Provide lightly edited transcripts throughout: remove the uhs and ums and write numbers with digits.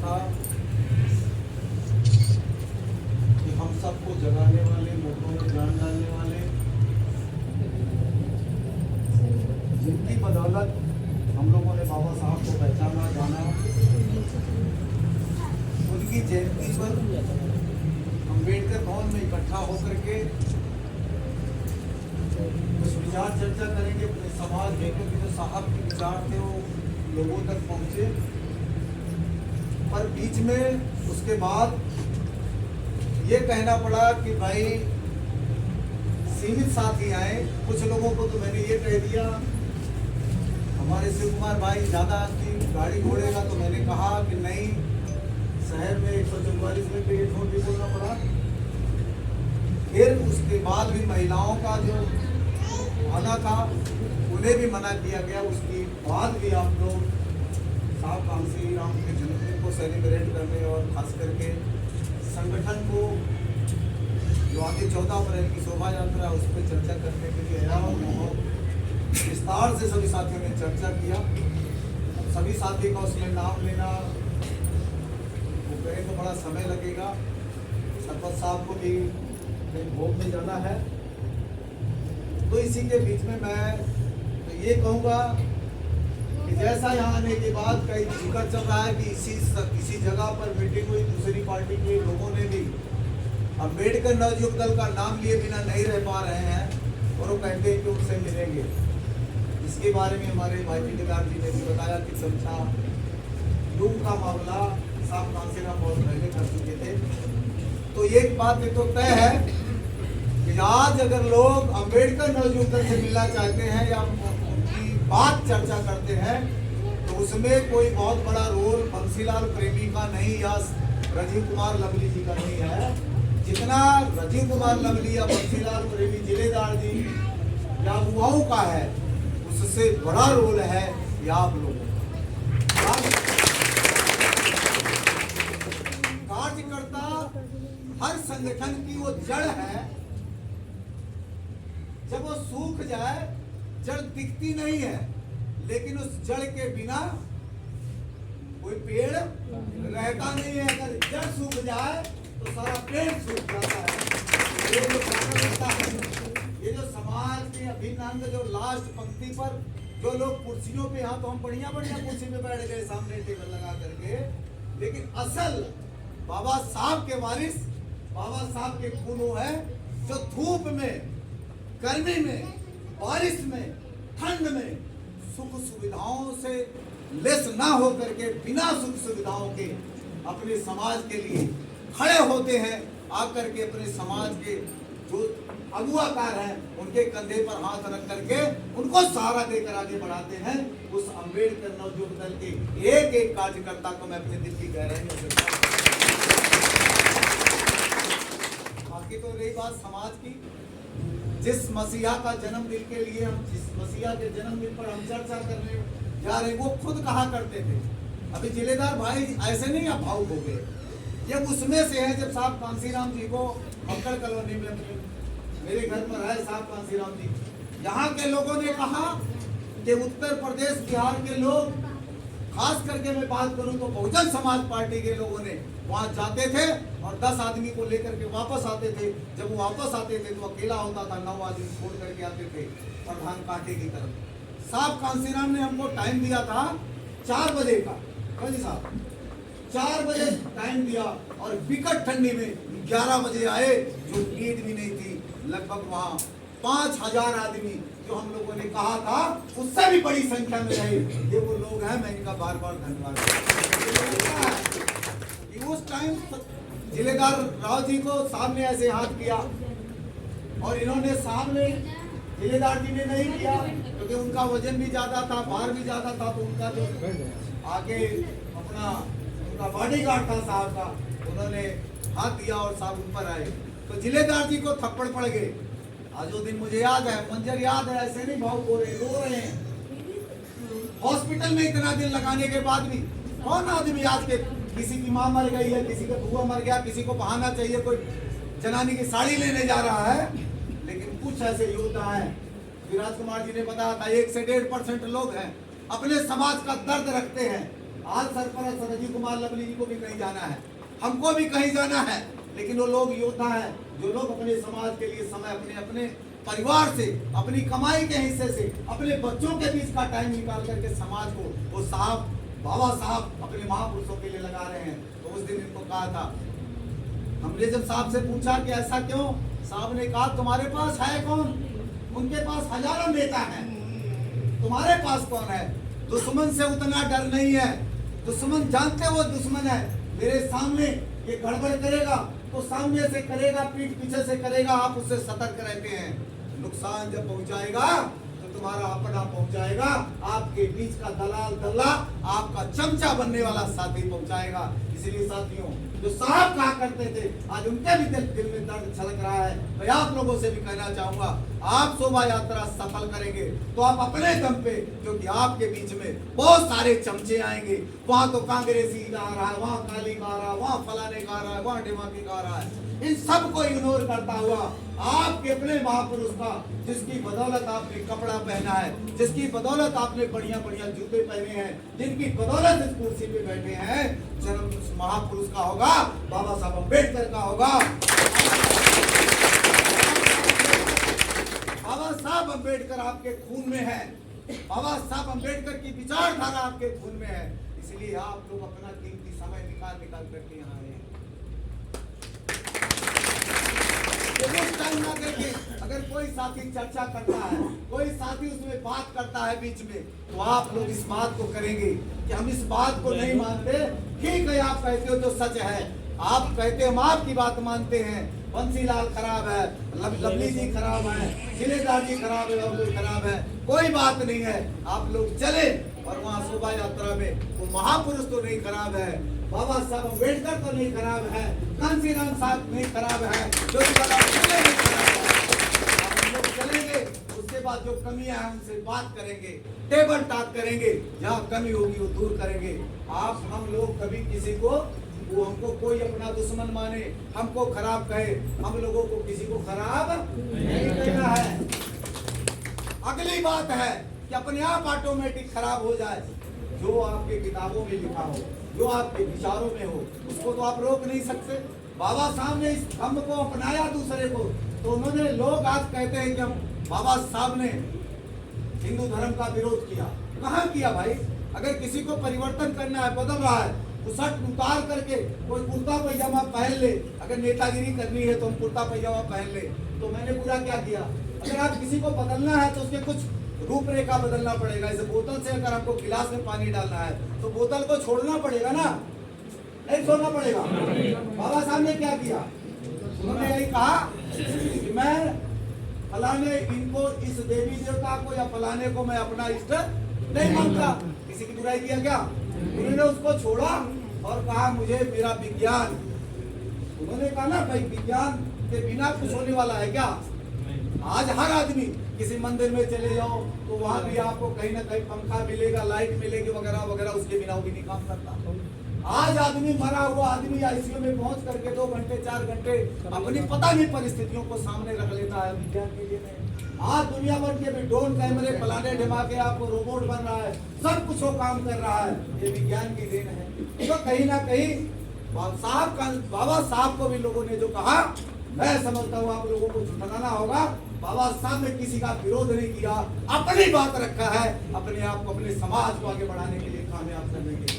था कि हम सबको जगाने वाले, मुद्दों में जान डालने वाले, जिनकी बदौलत हम लोगों ने बाबा साहब को पहचाना जाना, उनकी जयंती पर अम्बेडकर भवन में इकट्ठा होकर के कुछ विचार चर्चा करेंगे अपने समाज में, क्योंकि जो साहब के विचार थे वो लोगों तक पहुंचे। पर बीच में उसके बाद ये कहना पड़ा कि भाई सीमित साथी आए। कुछ लोगों को तो मैंने ये कह दिया, हमारे शिव कुमार भाई ज़्यादा की गाड़ी घोड़ेगा, तो मैंने कहा कि नहीं, शहर में 144 में पेट हो के बोलना पड़ा। फिर उसके बाद भी महिलाओं का जो आना था उन्हें भी मना किया गया। उसके बाद भी आप लोग साहब कांसी राम के जन्मदिन को सेलिब्रेट करने और खास करके संगठन को जो आगे 14 अप्रैल की शोभा यात्रा उस पर चर्चा करने के लिए आया और बहुत विस्तार से सभी साथियों ने चर्चा किया। सभी साथी का उसमें नाम लेना वो कहें तो बड़ा समय लगेगा। सरपंच साहब को भी भोग में जाना है, तो इसी के बीच में मैं तो ये कहूँगा कि जैसा यहाँ आने के बाद कई जिक्र चल रहा है कि इसी जगह पर मीटिंग हुई, दूसरी पार्टी के लोगों ने भी अम्बेडकर नवयुवक दल का नाम लिए बिना नहीं रह पा रहे हैं और वो कहते हैं कि उनसे मिलेंगे। इसके बारे में हमारे भाई ठेकेदार जी ने भी बताया कि चर्चा लूम का मामला साहब कांसीराम बहुत पहले कर चुके थे। तो एक बात ये तो तय है कि आज अगर लोग अम्बेडकर नवयुवक दल से मिलना चाहते हैं या उनकी बात चर्चा करते हैं तो उसमें कोई बहुत बड़ा रोल बंसीलाल प्रेमी का नहीं या राजीव कुमार लवली जी का नहीं है, जितना राजीव कुमार लवली या बंसीलाल प्रेमी जिलेदार जी या युवाओं का है, उससे बड़ा रोल है या आप लोगों का। कार्यकर्ता हर संगठन की वो जड़ है, जब वो सूख जाए, जड़ दिखती नहीं है, लेकिन उस जड़ के बिना कोई पेड़ रहता नहीं है। अगर जड़ सूख जाए तो सारा पेड़ सूख जाता है। ये जो कार्यकर्ता है, ये जो समाज के अभिन्न अंग, जो लास्ट पंक्ति पर जो लोग कुर्सियों पे, यहाँ तो हम बढ़िया बढ़िया कुर्सी पे बैठ गए सामने टेबल लगा करके, लेकिन असल बाबा साहब के वारिस, बाबा साहब के खून है जो धूप में, गर्मी में, बारिश में, ठंड में सुख सुविधाओं से लेस ना हो करके बिना सुख सुविधाओं के अपने समाज के लिए खड़े होते हैं। आकर के अपने समाज के जो अगुवाकार हैं उनके कंधे पर हाथ रख करके उनको सहारा देकर आगे बढ़ाते हैं। उस अम्बेडकर नवयुवक दल के एक एक कार्यकर्ता को मैं अपने दिल की गहराइयों से, बाकी तो रही बात समाज की, जिस मसीहा का जन्मदिन के लिए हम, जिस मसीहा के जन्मदिन पर हम चर्चा करने जा रहे हैं, वो खुद कहा करते थे, अभी जिलेदार भाई ऐसे नहीं आप भावुक हो गए, ये उसमें से है जब साहब कांसीराम जी को मक्कड़ कॉलोनी में मेरे घर पर आए साहब कांसीराम जी, यहाँ के लोगों ने कहा कि उत्तर प्रदेश बिहार के लोग, खास करके मैं बात करूं तो बहुजन समाज पार्टी के लोगों ने वहां जाते थे और 10 आदमी को लेकर के वापस आते थे। जब वो वापस आते थे तो अकेला होता था, 9 आदमी छोड़ करके आते थे प्रधान पार्टी की तरफ। साहब कांसीराम ने हमको टाइम दिया था 4 बजे का, साहब 4 बजे टाइम दिया और विकट ठंडी में 11 बजे आए, जो नींद भी नहीं थी। लगभग वहाँ 5000 आदमी जो हम लोगों ने कहा था उससे भी बड़ी संख्या में रहे। ये वो लोग हैं, मैं इनका बार बार धन्यवाद। उस टाइम जिलेदार राव जी को सामने ऐसे हाथ किया और इन्होंने सामने, जिलेदार जी ने नहीं किया क्योंकि उनका वजन भी ज्यादा था, भार भी ज्यादा था, तो उनका जो आगे अपना उनका बॉडीगार्ड था साहब का, उन्होंने हाथ दिया और साहब ऊपर आए तो जिलेदार जी को थप्पड़ पड़ गए। आज वो दिन मुझे याद है, मंजर याद है, ऐसे नहीं भाव हो रहे, रो रहे हैं। हॉस्पिटल में इतना दिन लगाने के बाद भी कौन आदमी आज के, किसी की माँ मर गई है, किसी का बुआ मर गया, किसी को बहाना चाहिए, कोई जनानी की साड़ी लेने जा रहा है, लेकिन कुछ ऐसे योद्धा हैं, विराज कुमार जी ने बताया था 1 से 1.5% लोग हैं अपने समाज का दर्द रखते हैं, आज सरपरस्त राजीव कुमार लवली जी को भी कहीं जाना है, हमको भी कहीं जाना है, लेकिन वो लोग योद्धा हैं जो लोग अपने समाज के लिए समय अपने अपने परिवार से, अपनी कमाई के हिस्से से, अपने बच्चों के बीच का टाइम निकाल करके समाज को वो साहब, बाबा साहब अपने महापुरुषों के लिए लगा रहे हैं। तो उस दिन इनको कहा था, हमने जब साहब से पूछा कि ऐसा क्यों, साहब ने कहा तुम्हारे पास है कौन, उनके पास हजारों नेता हैं, तुम्हारे पास कौन है। दुश्मन से उतना डर नहीं है, दुश्मन जानते वो दुश्मन है, मेरे सामने ये गड़बड़ करेगा तो सामने से करेगा, पीठ पीछे से करेगा, आप उससे सतर्क रहते हैं। नुकसान जब पहुंचाएगा तो तुम्हारा अपना पहुंचाएगा, आपके बीच का दलाल दल्ला, आपका चमचा बनने वाला साथी पहुंचाएगा। इसलिए साथियों, जो साहब कहा करते थे, आज उनके भी दिल में दर्द छलक रहा है। मैं आप लोगों से भी कहना चाहूंगा, आप शोभा यात्रा सफल करेंगे तो आप अपने दम पे, क्योंकि आपके बीच में बहुत सारे चमचे आएंगे, वहां तो कांग्रेसी गा रहा है, वहां काली गा रहा है, वहां फलाने गा रहा है, वहां ढिमाकी गा रहा है, इन सबको इग्नोर करता हुआ आपके अपने महापुरुष का, जिसकी बदौलत आपने कपड़ा पहना है, जिसकी बदौलत आपने बढ़िया बढ़िया जूते पहने हैं, जिनकी बदौलत इस कुर्सी पे बैठे हैं, जन्म उस महापुरुष का होगा, बाबा साहब अम्बेडकर का होगा। बाबा साहब अम्बेडकर आपके खून में है, बाबा साहब अम्बेडकर की विचारधारा आपके खून में है। इसलिए आप लोग अपना कीमती समय निकाल करके यहाँ आए हैं। टाइम ना करके अगर कोई साथी चर्चा करता है, कोई साथी उसमें बात करता है बीच में, तो आप लोग इस बात को करेंगे कि हम इस बात को नहीं मानते। ठीक है, आप कहते हो तो सच है, आप कहते हम आपकी बात मानते हैं। बंसीलाल खराब है, लवली जी खराब है, जिलेदार जी खराब है, और कोई खराब है, कोई बात नहीं है। आप लोग चले और वहाँ शोभा यात्रा में वो महापुरुष तो नहीं खराब है, बाबा साहब अम्बेडकर तो नहीं खराब है, कांशीराम साहब नहीं खराब है, जो हम लोग चलेंगे। उसके बाद जो कमियां हैं उनसे बात करेंगे, टेबल टॉक करेंगे, जहाँ कमी होगी वो दूर करेंगे। आप हम लोग कभी किसी को, वो हमको कोई अपना दुश्मन माने, हमको खराब कहे, हम लोगों को किसी को खराब नहीं कहना है। अगली बात है कि अपने आप ऑटोमेटिक खराब हो जाए। जो आपके किताबों में लिखा हो, जो आपके विचारों में हो, उसको तो आप रोक नहीं सकते। बाबा साहब ने इस धम्म को अपनाया दूसरे को, तो उन्होंने, लोग आज कहते हैं कि हम, बाबा साहब ने हिंदू धर्म का विरोध किया। कहाँ किया भाई? अगर किसी को परिवर्तन करना है, बदल रहा है, तो शर्ट उतार करके कोई कुर्ता पैजामा पहन ले। अगर नेतागिरी करनी है तो हम कुर्ता पैजामा पहन ले, तो मैंने पूरा क्या किया? अगर आप किसी को बदलना है तो उसके कुछ रूपरेखा बदलना पड़ेगा। जैसे बोतल से अगर आपको गिलास में पानी डालना है तो बोतल को छोड़ना पड़ेगा ना, नहीं छोड़ना पड़ेगा। बाबा साहब ने क्या किया? उन्होंने यही कहा कि मैं फलाने, इनको, इस देवी देवता को या फलाने को मैं अपना इष्ट नहीं मानता। किसी की बुराई किया क्या? उन्होंने उसको छोड़ा और कहा मुझे मेरा विज्ञान। उन्होंने कहा ना भाई, विज्ञान के बिना कुछ होने वाला है क्या? आज हर आदमी किसी मंदिर में चले जाओ तो वहां भी आपको कहीं ना कहीं पंखा मिलेगा, लाइट मिलेगी वगैरह वगैरह, उसके बिना वो भी नहीं काम करता। आज आदमी, मरा हुआ आदमी आईसीयू में पहुंच करके 2 घंटे 4 घंटे अपनी पता नहीं परिस्थितियों को सामने रख लेता है, विज्ञान के लिए नहीं। आज दुनिया भर के भी ड्रोन कैमरे, फलाने ढिमाके, आपको रोबोट बन रहा है, सब कुछ वो काम कर रहा है, ये विज्ञान की देन है। तो कहीं ना कहीं बाबा साहब को भी लोगों ने जो कहा, मैं समझता हूँ आप लोगों को मनाना होगा। बाबा साहब ने किसी का विरोध नहीं किया, अपनी बात रखा है, अपने आप को, अपने समाज को आगे बढ़ाने के लिए, कामयाब करने के लिए।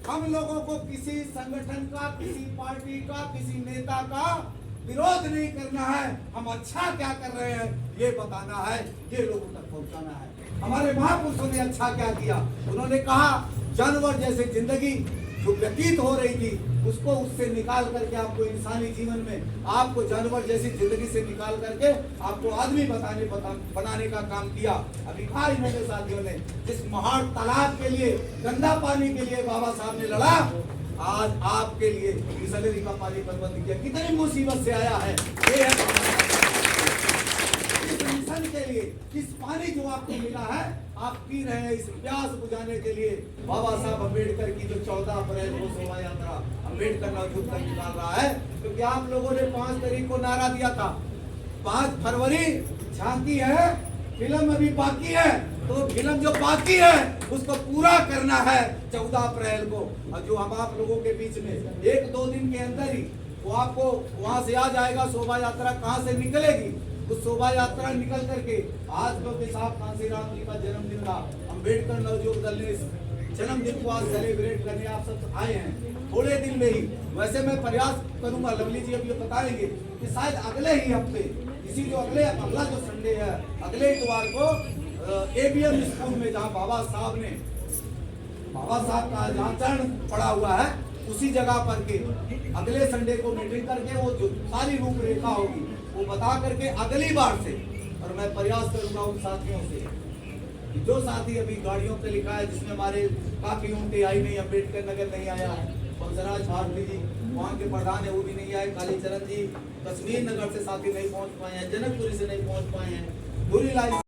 हम लोगों को किसी संगठन का, किसी पार्टी का, किसी नेता का विरोध नहीं करना है। हम अच्छा क्या कर रहे हैं ये बताना है, ये लोगों तक पहुंचाना है। हमारे महापुरुषों ने अच्छा क्या किया? उन्होंने कहा जानवर जैसे जिंदगी जो व्यतीत हो रही थी, उसको उससे निकाल करके आपको इंसानी जीवन में, आपको जानवर जैसी जिंदगी से निकाल करके आपको आदमी बनाने का काम किया। अभी कहा इन्होंने साथियों ने, जिस महान तालाब के लिए, गंदा पानी के लिए बाबा साहब ने लड़ा, आज आपके लिए बिसलेरी का पानी बंद किया। कितनी मुसीबत से आया है ये है इस मिशन के लिए। इस पानी जो आपको मिला है, आप पी रहे हैं, इस प्यास बुझाने के लिए बाबा साहब अम्बेडकर की जो 14 अप्रैल को शोभा यात्रा अम्बेडकर नवयुग का निकाल रहा है, क्योंकि आप लोगों ने 5 तारीख को नारा दिया था, 5 फरवरी झांकी है, फिल्म अभी बाकी है, तो फिल्म जो बाकी है उसको पूरा करना है 14 अप्रैल को। और जो हम आप लोगों के बीच में 1-2 दिन के अंदर ही वो आपको वहां से आ जाएगा। शोभा यात्रा कहाँ से निकलेगी, उस शोभा यात्रा निकल करके आज क्योंकि साहब कांसीराम जी का जन्मदिन था, अम्बेडकर नवयुवक दल ने जन्मदिन को आज सेलिब्रेट करने आप सब आए हैं थोड़े दिन में ही। वैसे मैं प्रयास करूंगा, लवली जी अब ये बताएंगे कि शायद अगले ही हफ्ते, इसी जो अगला जो संडे है, अगले इतवार को ABM स्कूल में जहाँ बाबा साहब का जहाँ चरण पड़ा हुआ है उसी जगह पर के अगले संडे को मीटिंग करके वो जो सारी रूपरेखा होगी वो बता करके अगली बार से, और मैं प्रयास करूंगा उन साथियों से कि जो साथी अभी गाड़ियों पे लिखा है जिसमें हमारे काफी उनके आई नहीं, अम्बेडकर नगर नहीं आया है, बंसराज भारती जी वहाँ के प्रधान है वो भी नहीं आए, कालीचरण जी कश्मीर नगर से साथी नहीं पहुंच पाए हैं, जनकपुरी से नहीं पहुंच पाए हैं, दूरी लाइन